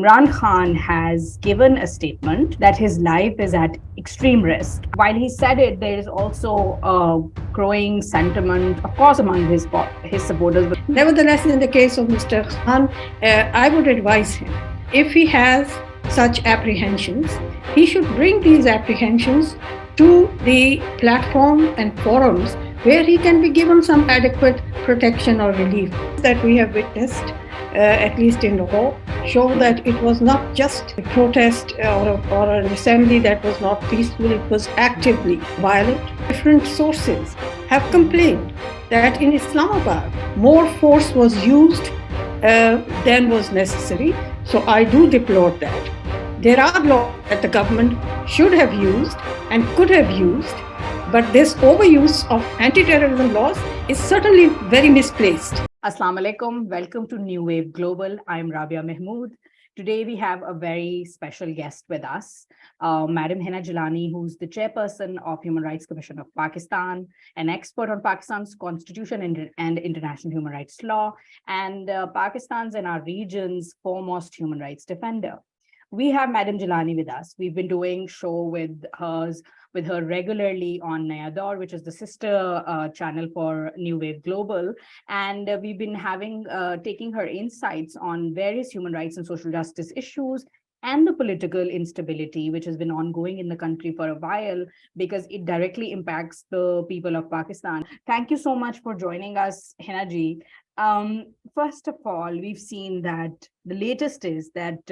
Imran Khan has given a statement that his life is at extreme risk. While he said it, there is also a growing sentiment, of course, among his supporters. Nevertheless, in the case of Mr. Khan, I would advise him, if he has such apprehensions, he should bring these apprehensions to the platform and forums where he can be given some adequate protection or relief. That we have witnessed, at least in Lahore, show that it was not just a protest or an assembly that was not peaceful, it was actively violent. Different sources have complained that in Islamabad, more force was used than was necessary. So I do deplore that. There are laws that the government should have used and could have used, but this overuse of anti-terrorism laws is certainly very misplaced. Assalamu alaikum. Welcome to New Wave Global. I'm Rabia Mehmood. Today we have a very special guest with us, Madam Hina Jilani, who's the Chairperson of Human Rights Commission of Pakistan, an expert on Pakistan's constitution and international human rights law, and Pakistan's and our region's foremost human rights defender. We have Madam Jillani with us. We've been doing show with her regularly on Naya Daur, which is the sister channel for New Wave Global. And we've been taking her insights on various human rights and social justice issues and the political instability, which has been ongoing in the country for a while, because it directly impacts the people of Pakistan. Thank you so much for joining us, Hina ji. First of all, we've seen that the latest is that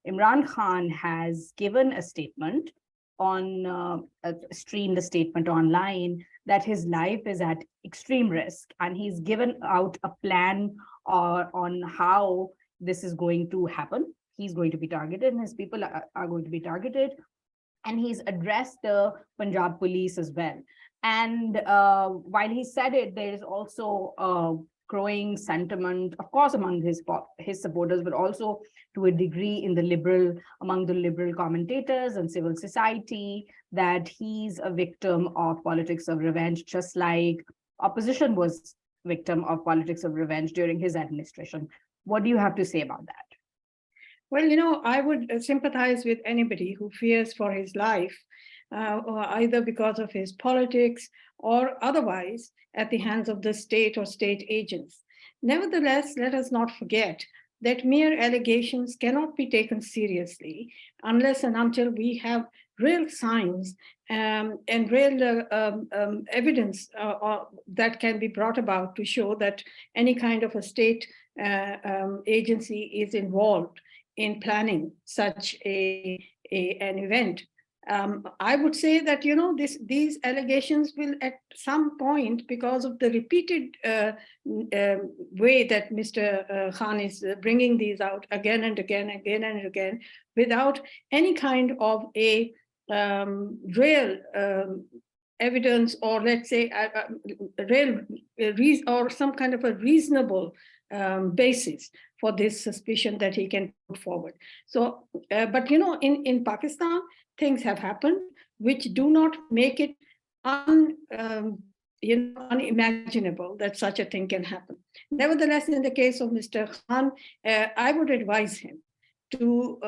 Imran Khan has given a statement streamed the statement online that his life is at extreme risk, and he's given out a plan on how this is going to happen. He's going to be targeted and his people are going to be targeted, and he's addressed the Punjab police as well. And while he said it, there is also growing sentiment, of course, among his supporters, but also to a degree among the liberal commentators and civil society, that he's a victim of politics of revenge, just like opposition was victim of politics of revenge during his administration. What do you have to say about that? Well, I would sympathize with anybody who fears for his life, or either because of his politics or otherwise at the hands of the state or state agents. Nevertheless, let us not forget that mere allegations cannot be taken seriously unless and until we have real signs and real evidence that can be brought about to show that any kind of a state agency is involved in planning such an event. I would say that, these allegations will at some point, because of the repeated way that Mr. Khan is bringing these out again and again, without any kind of a real evidence, or let's say or some kind of a reasonable basis for this suspicion that he can put forward. So, but in Pakistan, things have happened which do not make it unimaginable that such a thing can happen. Nevertheless, in the case of Mr. Khan, I would advise him to,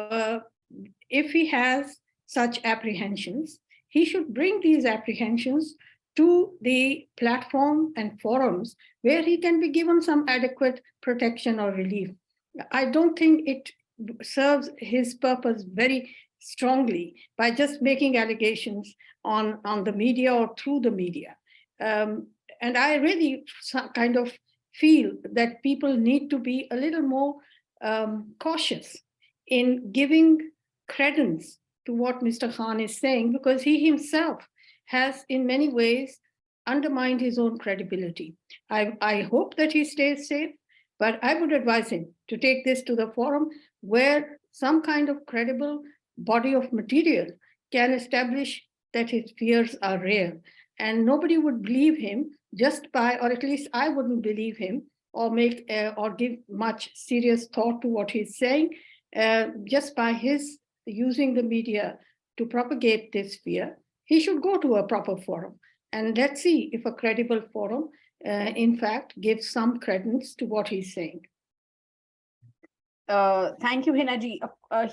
if he has such apprehensions, he should bring these apprehensions to the platform and forums where he can be given some adequate protection or relief. I don't think it serves his purpose very strongly by just making allegations on the media or through the media. And I really kind of feel that people need to be a little more cautious in giving credence to what Mr. Khan is saying, because he himself has in many ways undermined his own credibility. I hope that he stays safe, but I would advise him to take this to the forum where some kind of credible body of material can establish that his fears are real. And nobody would believe him just by, or at least I wouldn't believe him or or give much serious thought to what he's saying, just by his using the media to propagate this fear. He should go to a proper forum, and let's see if a credible forum, in fact, gives some credence to what he's saying. Thank you, Hinaji.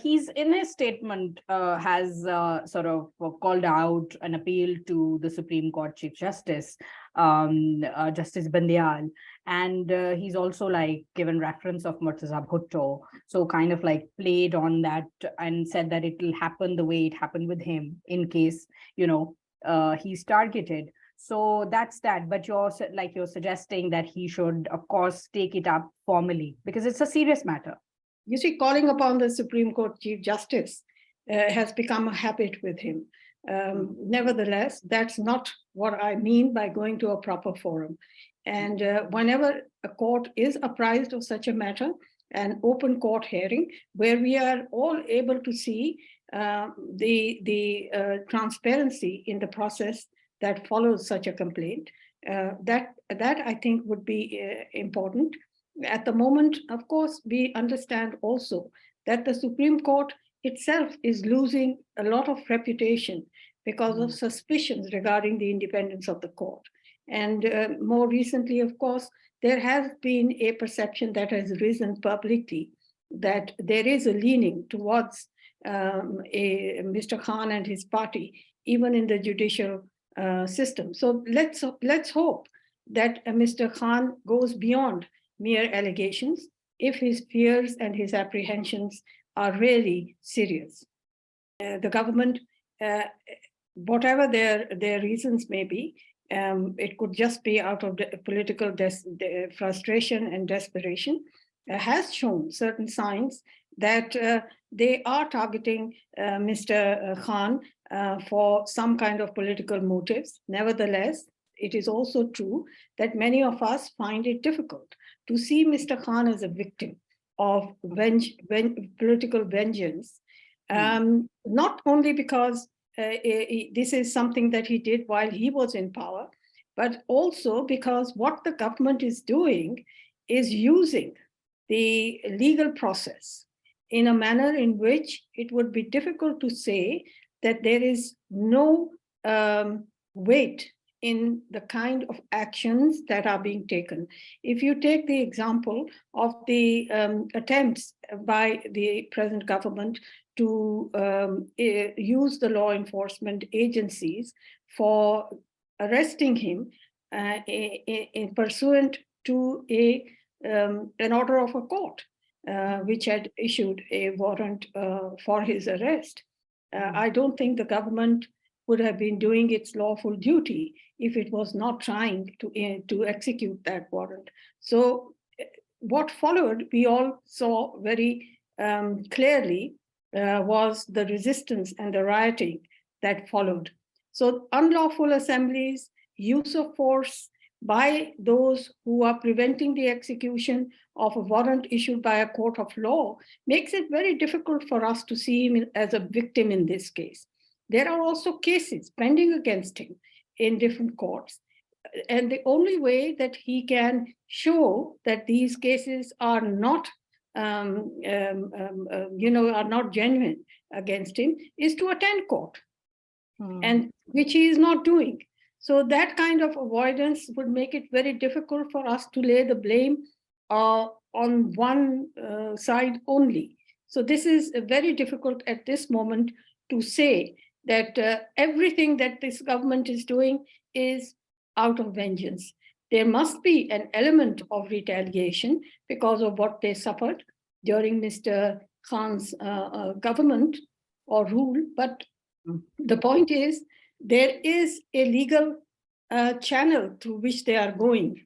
He's in his statement has sort of called out an appeal to the Supreme Court Chief Justice, Justice Bandial, and he's also like given reference of Murtaza Bhutto, so kind of like played on that and said that it will happen the way it happened with him in case he's targeted. So that's that. But you're suggesting that he should, of course, take it up formally because it's a serious matter. You see, calling upon the Supreme Court Chief Justice has become a habit with him. Nevertheless, that's not what I mean by going to a proper forum. And whenever a court is apprised of such a matter, an open court hearing where we are all able to see the transparency in the process that follows such a complaint, that I think would be important. At the moment, of course, we understand also that the Supreme Court itself is losing a lot of reputation because of suspicions regarding the independence of the court. And more recently, of course, there has been a perception that has risen publicly that there is a leaning towards Mr. Khan and his party, even in the judicial system. So let's hope that Mr. Khan goes beyond mere allegations if his fears and his apprehensions are really serious. The government, whatever their reasons may be, it could just be out of political frustration and desperation, has shown certain signs that they are targeting Mr. Khan for some kind of political motives. Nevertheless, it is also true that many of us find it difficult to see Mr. Khan as a victim of political vengeance, not only because this is something that he did while he was in power, but also because what the government is doing is using the legal process in a manner in which it would be difficult to say that there is no weight in the kind of actions that are being taken. If you take the example of the attempts by the present government to use the law enforcement agencies for arresting him in pursuant to an order of a court, which had issued a warrant for his arrest. I don't think the government would have been doing its lawful duty if it was not trying to execute that warrant. So what followed, we all saw very clearly, was the resistance and the rioting that followed. So unlawful assemblies, use of force by those who are preventing the execution of a warrant issued by a court of law makes it very difficult for us to see him as a victim in this case. There are also cases pending against him in different courts. And the only way that he can show that these cases are not, are not genuine against him is to attend court, and which he is not doing. So that kind of avoidance would make it very difficult for us to lay the blame on one side only. So this is very difficult at this moment to say that everything that this government is doing is out of vengeance. There must be an element of retaliation because of what they suffered during Mr. Khan's government or rule. But the point is, there is a legal channel through which they are going.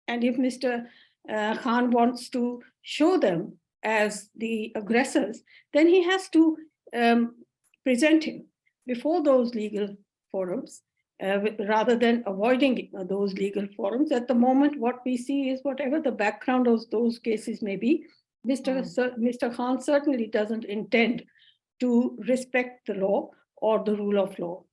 And if Mr. Khan wants to show them as the aggressors, then he has to present him before those legal forums, rather than avoiding those legal forums. At the moment, what we see is whatever the background of those cases may be, Mr. Khan certainly doesn't intend to respect the law or the rule of law.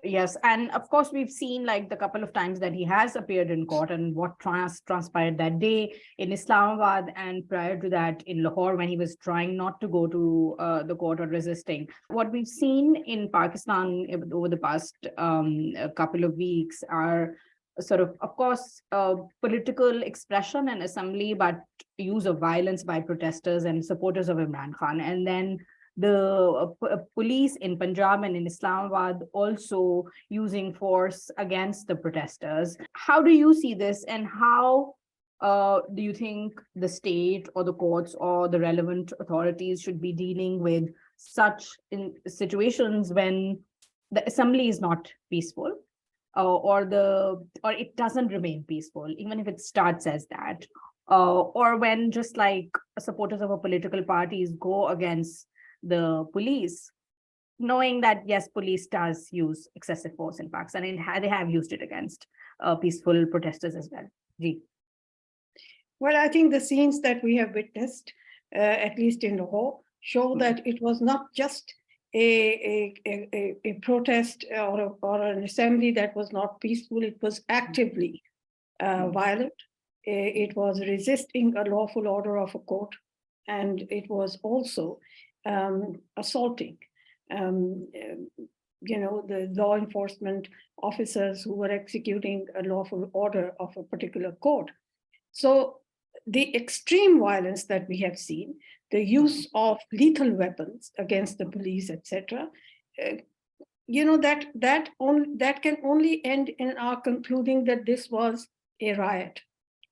Yes, and of course we've seen like the couple of times that he has appeared in court and what transpired that day in Islamabad and prior to that in Lahore when he was trying not to go to the court or resisting. What we've seen in Pakistan over the past couple of weeks are sort of course, political expression and assembly, but use of violence by protesters and supporters of Imran Khan. And then the police in Punjab and in Islamabad also using force against the protesters. How do you see this, and how do you think the state or the courts or the relevant authorities should be dealing with such in situations when the assembly is not peaceful, or it doesn't remain peaceful, even if it starts as that, or when just like supporters of a political parties go against the police, knowing that yes, police does use excessive force in Pakistan, and they have used it against peaceful protesters as well. Ji. Well, I think the scenes that we have witnessed, at least in Lahore, show that it was not just a protest or an assembly that was not peaceful. It was actively violent. It was resisting a lawful order of a court, and it was also assaulting the law enforcement officers who were executing a lawful order of a particular court. So the extreme violence that we have seen, the use of lethal weapons against the police, etc., that can only end in our concluding that this was a riot,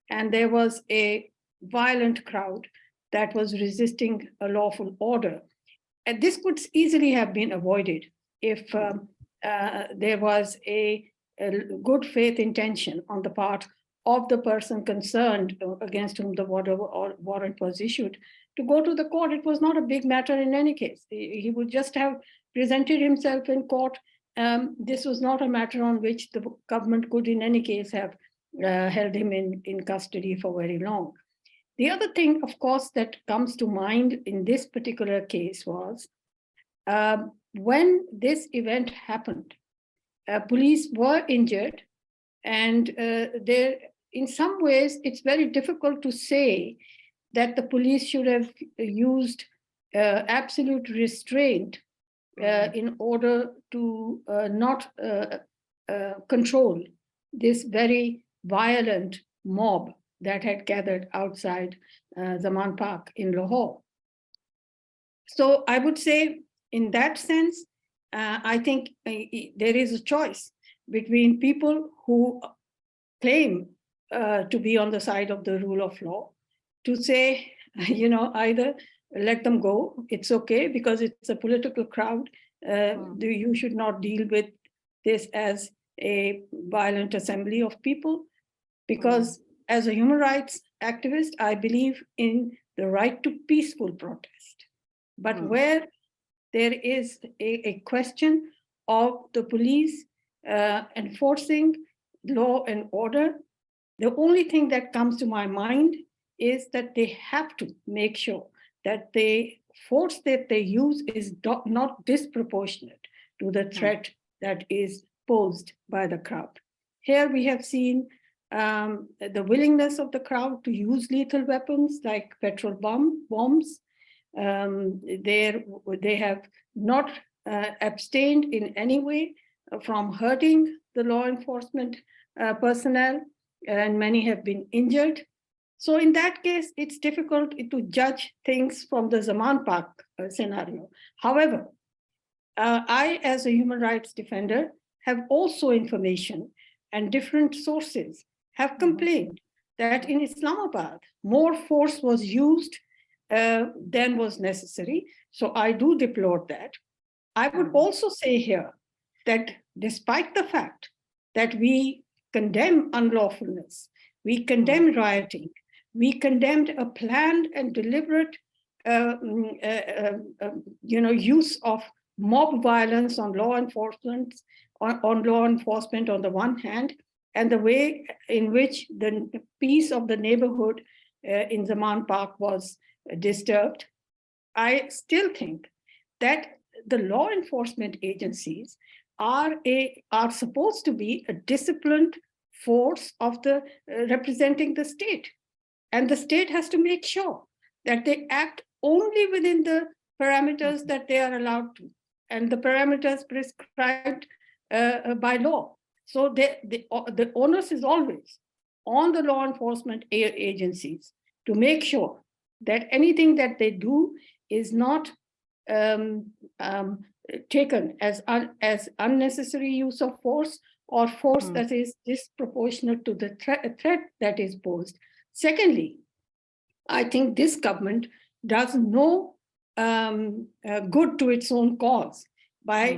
and there was a violent crowd that was resisting a lawful order. And this could easily have been avoided if there was a good faith intention on the part of the person concerned against whom the warrant was issued to go to the court. It was not a big matter in any case. He would just have presented himself in court. This was not a matter on which the government could in any case have held him in custody for very long. The other thing, of course, that comes to mind in this particular case was when this event happened, police were injured, and in some ways, it's very difficult to say that the police should have used absolute restraint in order to not control this very violent mob that had gathered outside Zaman Park in Lahore. So I would say, in that sense, I think there is a choice between people who claim to be on the side of the rule of law, to say, either let them go, it's okay, because it's a political crowd. You should not deal with this as a violent assembly of people, because as a human rights activist, I believe in the right to peaceful protest. But where there is a question of the police enforcing law and order, the only thing that comes to my mind is that they have to make sure that the force that they use is not disproportionate to the threat that is posed by the crowd. Here we have seen the willingness of the crowd to use lethal weapons like petrol bombs. They have not abstained in any way from hurting the law enforcement personnel, and many have been injured. So in that case, it's difficult to judge things from the Zaman Park scenario. However, I, as a human rights defender, have also information, and different sources have complained that in Islamabad, more force was used than was necessary. So I do deplore that. I would also say here that despite the fact that we condemn unlawfulness, we condemn rioting, we condemned a planned and deliberate use of mob violence on law enforcement, on the one hand, and the way in which the peace of the neighborhood in Zaman Park was disturbed. I still think that the law enforcement agencies are supposed to be a disciplined force of the representing the state, and the state has to make sure that they act only within the parameters that they are allowed to, and the parameters prescribed by law. So the onus is always on the law enforcement agencies to make sure that anything that they do is not um, um, taken as unnecessary use of force or force that is disproportionate to the threat that is posed. Secondly, I think this government does no good to its own cause by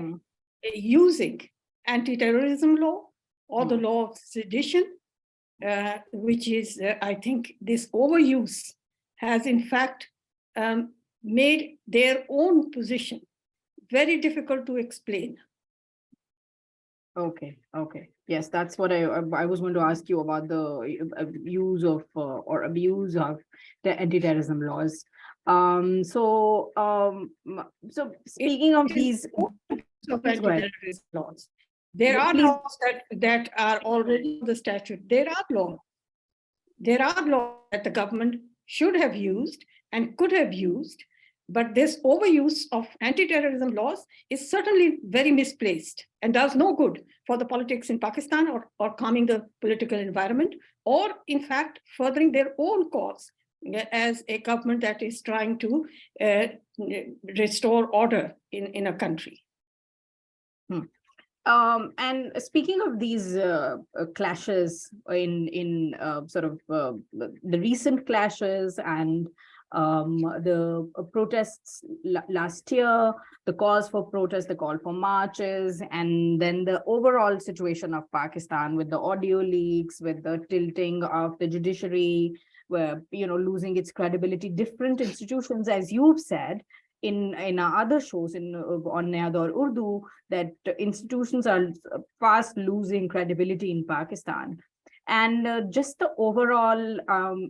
using anti-terrorism law or the law of sedition, which is, I think, this overuse has in fact made their own position very difficult to explain. Okay. Yes, that's what I was going to ask you about, the use of or abuse of the anti-terrorism laws. So speaking of these, of please go ahead. anti-terrorism laws, there are Please. laws that are already in the statute. There are laws that the government should have used and could have used, but this overuse of anti-terrorism laws is certainly very misplaced and does no good for the politics in Pakistan or calming the political environment, or in fact, furthering their own cause as a government that is trying to restore order in a country. And speaking of these clashes in sort of the recent clashes and the protests last year, the cause for protests, the call for marches, and then the overall situation of Pakistan with the audio leaks, with the tilting of the judiciary, where, losing its credibility, different institutions, as you've said, in our other shows on Nayad or Urdu, that institutions are fast losing credibility in Pakistan. And just the overall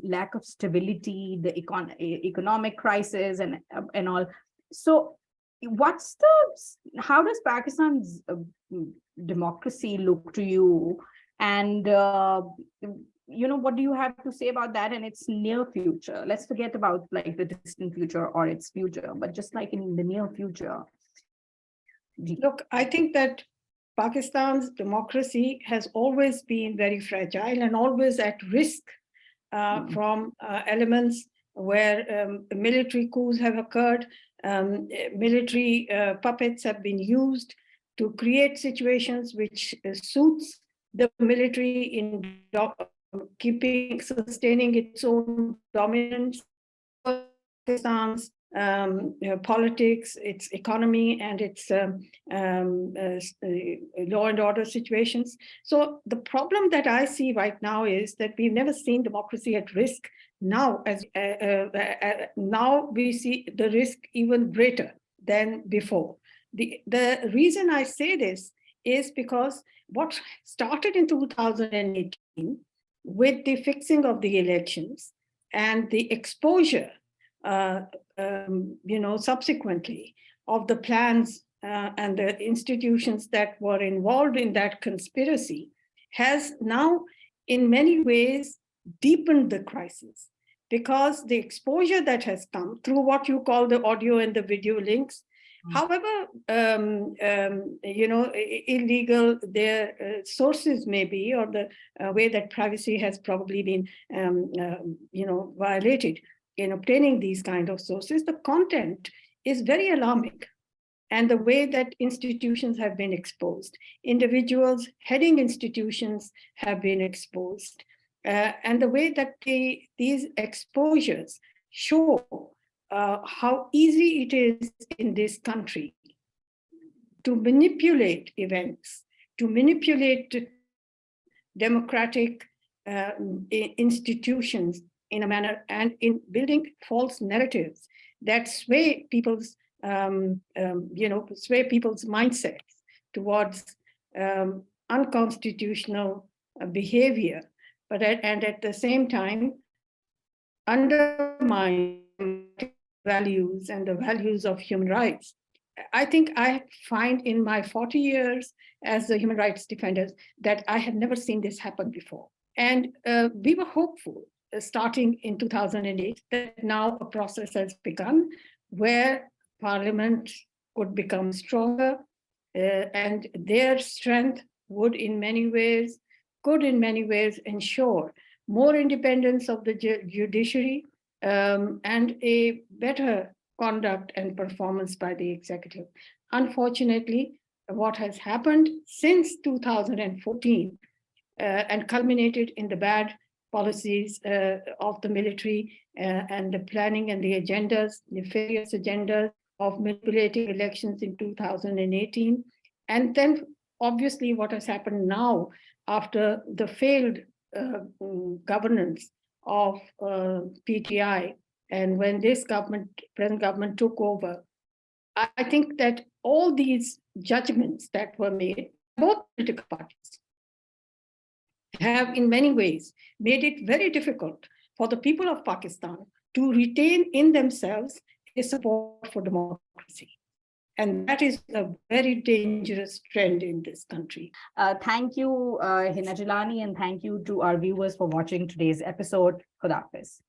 lack of stability, the economic crisis and all. So how does Pakistan's democracy look to you? And what do you have to say about that and its near future? Let's forget about like the distant future or its future, but just like in the near future. Look, I think that Pakistan's democracy has always been very fragile and always at risk from elements where military coups have occurred, military puppets have been used to create situations which suits the military in sustaining its own dominance. Pakistan's politics, its economy, and its law and order situations. So the problem that I see right now is that we've never seen democracy at risk. Now, now we see the risk even greater than before. The reason I say this is because what started in 2018 with the fixing of the elections and the exposure subsequently of the plans and the institutions that were involved in that conspiracy has now in many ways deepened the crisis, because the exposure that has come through what you call the audio and the video links, however illegal their sources may be, or the way that privacy has probably been violated in obtaining these kind of sources, the content is very alarming. And the way that institutions have been exposed, individuals heading institutions have been exposed, and the way that these exposures show how easy it is in this country to manipulate events, to manipulate democratic institutions in a manner, and in building false narratives that sway people's mindsets towards unconstitutional behavior, but at the same time undermine values and the values of human rights. I think I find in my 40 years as a human rights defender that I have never seen this happen before. And we were hopeful starting in 2008 that now a process has begun where Parliament could become stronger and their strength would in many ways, could in many ways ensure more independence of the judiciary and a better conduct and performance by the executive. Unfortunately, what has happened since 2014 and culminated in the bad policies of the military and the planning and the agendas, nefarious agendas of manipulating elections in 2018. And then obviously what has happened now after the failed governance of PTI, and when this government, present government, took over, I think that all these judgments that were made by both political parties have in many ways made it very difficult for the people of Pakistan to retain in themselves a support for democracy. And that is a very dangerous trend in this country. Thank you, Hina Jilani, and thank you to our viewers for watching today's episode. Khuda Hafiz.